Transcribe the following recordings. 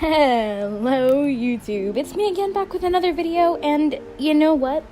Hello YouTube, it's me again back with another video, and you know what?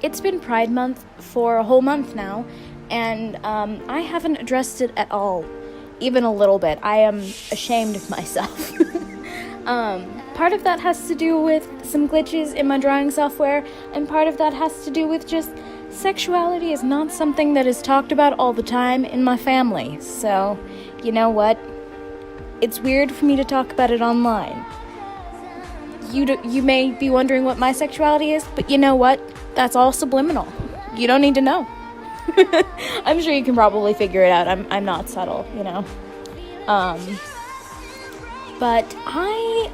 It's been Pride Month for a whole month now, and I haven't addressed it at all, even a little bit. I am ashamed of myself. Part of that has to do with some glitches in my drawing software, and part of that has to do with just sexuality is not something that is talked about all the time in my family, so you know what? It's weird for me to talk about it online. You may be wondering what my sexuality is, but you know what? That's all subliminal. You don't need to know. I'm sure you can probably figure it out. I'm not subtle, you know. But I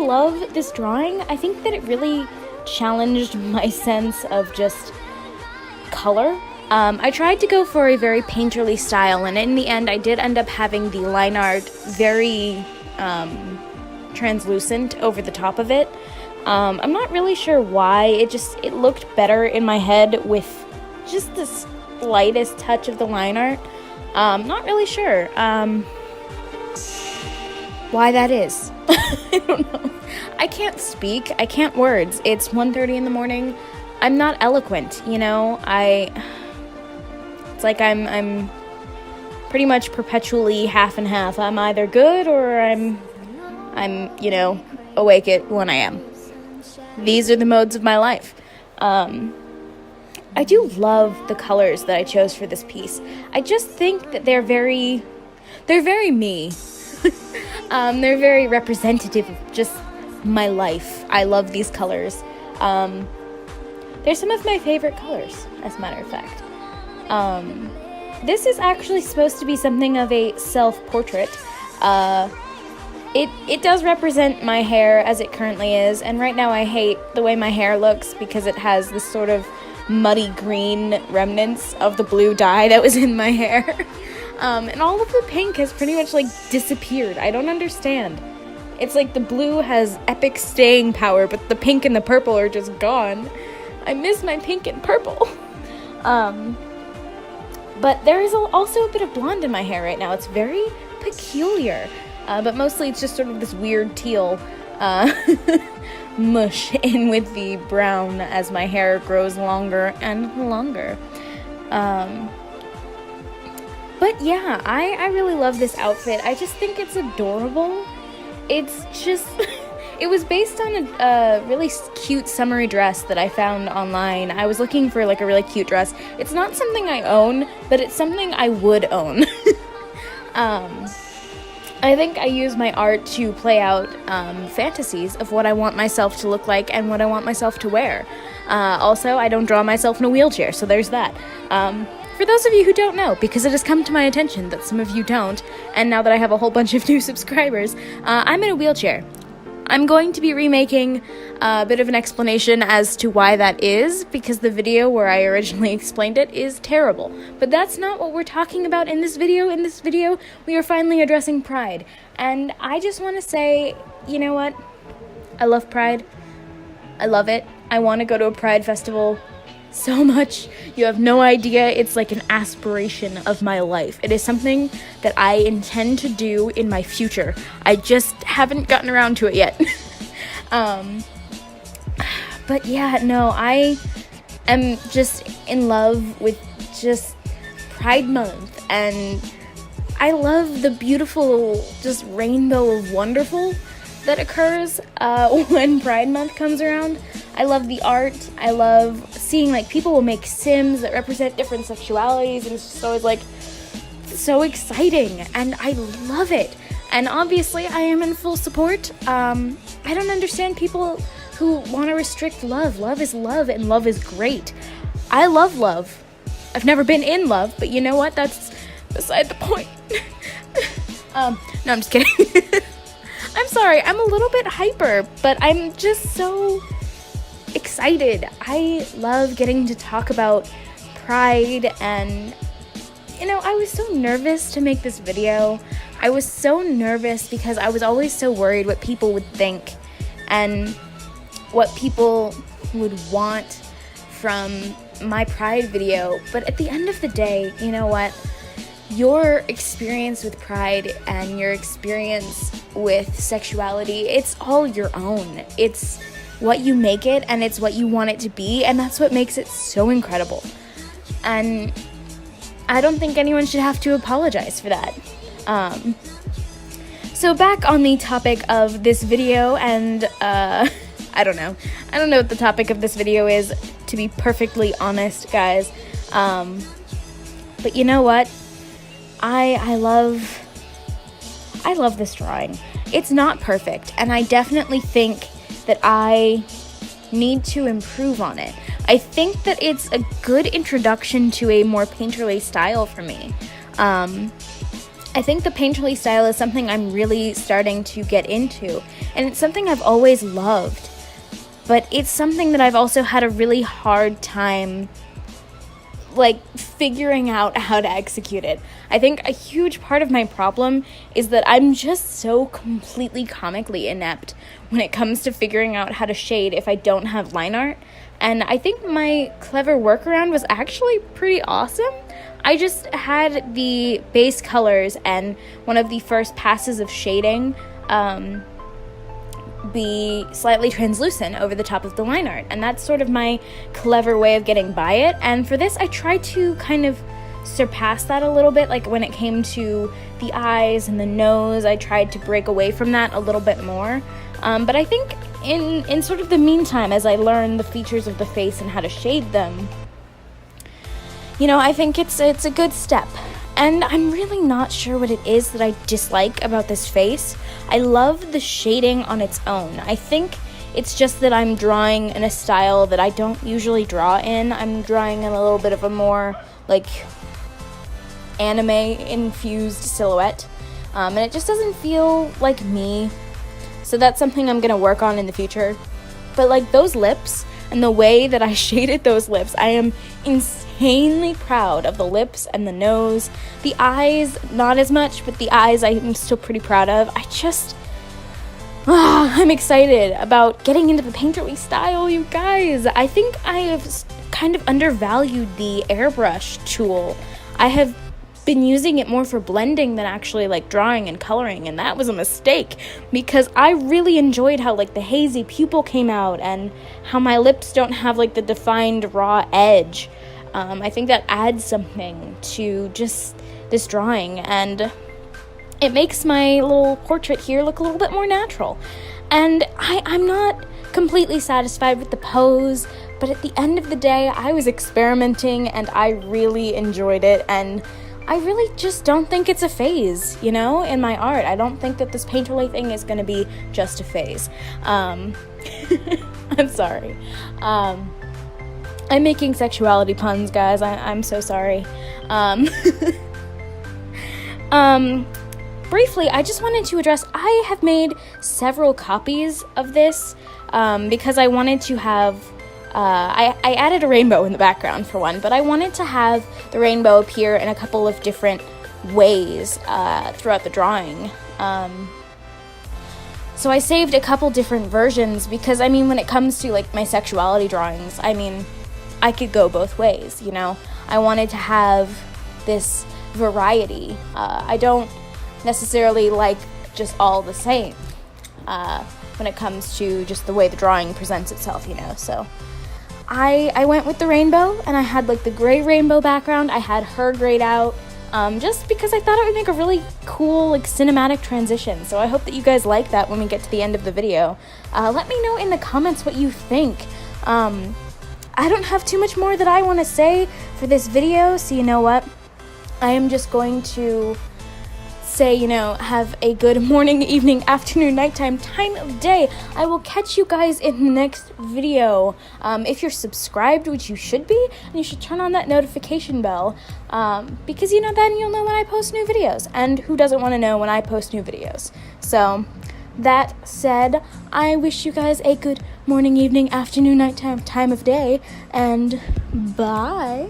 love this drawing. I think that it really challenged my sense of just color. I tried to go for a very painterly style, and in the end I did end up having the line art very translucent over the top of it. I'm not really sure why. It looked better in my head with just the slightest touch of the line art. Not really sure why that is. I don't know. I can't speak. I can't words. It's 1:30 in the morning. I'm not eloquent, you know. It's like I'm pretty much perpetually half and half. I'm either good or I'm you know, awake at 1 a.m. These are the modes of my life. I do love the colors that I chose for this piece. I just think that they're very me. They're very representative of just my life. I love these colors. They're some of my favorite colors, as a matter of fact. This is actually supposed to be something of a self-portrait. It does represent my hair as it currently is, and right now I hate the way my hair looks because it has this sort of muddy green remnants of the blue dye that was in my hair. And all of the pink has pretty much like disappeared. I don't understand. It's like the blue has epic staying power, but the pink and the purple are just gone. I miss my pink and purple. But there is also a bit of blonde in my hair right now. It's very peculiar. But mostly it's just sort of this weird teal mush in with the brown as my hair grows longer and longer. But yeah, I really love this outfit. I just think it's adorable. It's just... It was based on a really cute summery dress that I found online. I was looking for like a really cute dress. It's not something I own, but it's something I would own. I think I use my art to play out fantasies of what I want myself to look like and what I want myself to wear. Also, I don't draw myself in a wheelchair, so there's that. For those of you who don't know, because it has come to my attention that some of you don't, and now that I have a whole bunch of new subscribers, I'm in a wheelchair. I'm going to be remaking a bit of an explanation as to why that is, because the video where I originally explained it is terrible. But that's not what we're talking about in this video. In this video, we are finally addressing Pride. And I just want to say, you know what? I love Pride. I love it. I want to go to a Pride festival so much. You have no idea. It's like an aspiration of my life. It is something that I intend to do in my future. I just haven't gotten around to it yet. But yeah, no, I am just in love with just Pride Month, and I love the beautiful just rainbow of wonderful that occurs when Pride Month comes around. I love the art. I love seeing like people will make Sims that represent different sexualities, and it's just always like so exciting, and I love it. And obviously I am in full support. I don't understand people who want to restrict love. Love is love, and love is great. I love love. I've never been in love, but you know what? That's beside the point. No, I'm just kidding. I'm sorry, I'm a little bit hyper, but I'm just so excited. I love getting to talk about Pride, and you know, I was so nervous to make this video. I was so nervous because I was always so worried what people would think and what people would want from my Pride video. But at the end of the day, you know what? your experience with pride and your experience with sexuality, it's all your own. It's what you make it, and it's what you want it to be, and that's what makes it so incredible. And I don't think anyone should have to apologize for that. So back on the topic of this video, and I don't know what the topic of this video is, to be perfectly honest, guys. But you know what? I love this drawing. It's not perfect, and I definitely think that I need to improve on it. I think that it's a good introduction to a more painterly style for me. I think the painterly style is something I'm really starting to get into, and it's something I've always loved, but it's something that I've also had a really hard time figuring out how to execute it. I think a huge part of my problem is that I'm just so completely comically inept when it comes to figuring out how to shade if I don't have line art. And I think my clever workaround was actually pretty awesome. I just had the base colors and one of the first passes of shading be slightly translucent over the top of the line art, and that's sort of my clever way of getting by it. And for this, I tried to kind of surpass that a little bit. Like when it came to the eyes and the nose, I tried to break away from that a little bit more. But I think in sort of the meantime, as I learned the features of the face and how to shade them, I think it's a good step. And I'm really not sure what it is that I dislike about this face. I love the shading on its own. I think it's just that I'm drawing in a style that I don't usually draw in. I'm drawing in a little bit of a more, anime-infused silhouette. And it just doesn't feel like me. So that's something I'm going to work on in the future. But, those lips and the way that I shaded those lips, I am insanely proud of the lips and the nose. The eyes, not as much, but the eyes I'm still pretty proud of. I'm excited about getting into the painterly style, you guys. I think I have kind of undervalued the airbrush tool. I have been using it more for blending than actually drawing and coloring, and that was a mistake because I really enjoyed how the hazy pupil came out and how my lips don't have the defined raw edge. I think that adds something to just this drawing, and it makes my little portrait here look a little bit more natural. And I'm not completely satisfied with the pose, but at the end of the day, I was experimenting and I really enjoyed it, and I really just don't think it's a phase, in my art. I don't think that this painterly thing is going to be just a phase. I'm sorry. I'm making sexuality puns, guys. I'm so sorry. Briefly, I just wanted to address, I have made several copies of this because I wanted to have, I added a rainbow in the background for one, but I wanted to have the rainbow appear in a couple of different ways throughout the drawing. So I saved a couple different versions because, when it comes to my sexuality drawings, I could go both ways, I wanted to have this variety. I don't necessarily like just all the same when it comes to just the way the drawing presents itself, so I went with the rainbow, and I had the gray rainbow background. I had her grayed out just because I thought it would make a really cool cinematic transition. So I hope that you guys like that when we get to the end of the video. Let me know in the comments what you think. I don't have too much more that I want to say for this video, so you know what? I am just going to say, have a good morning, evening, afternoon, nighttime, time of day. I will catch you guys in the next video. If you're subscribed, which you should be, and you should turn on that notification bell, because then you'll know when I post new videos, and who doesn't want to know when I post new videos? So, that said, I wish you guys a good morning, evening, afternoon, nighttime, time of day, and bye.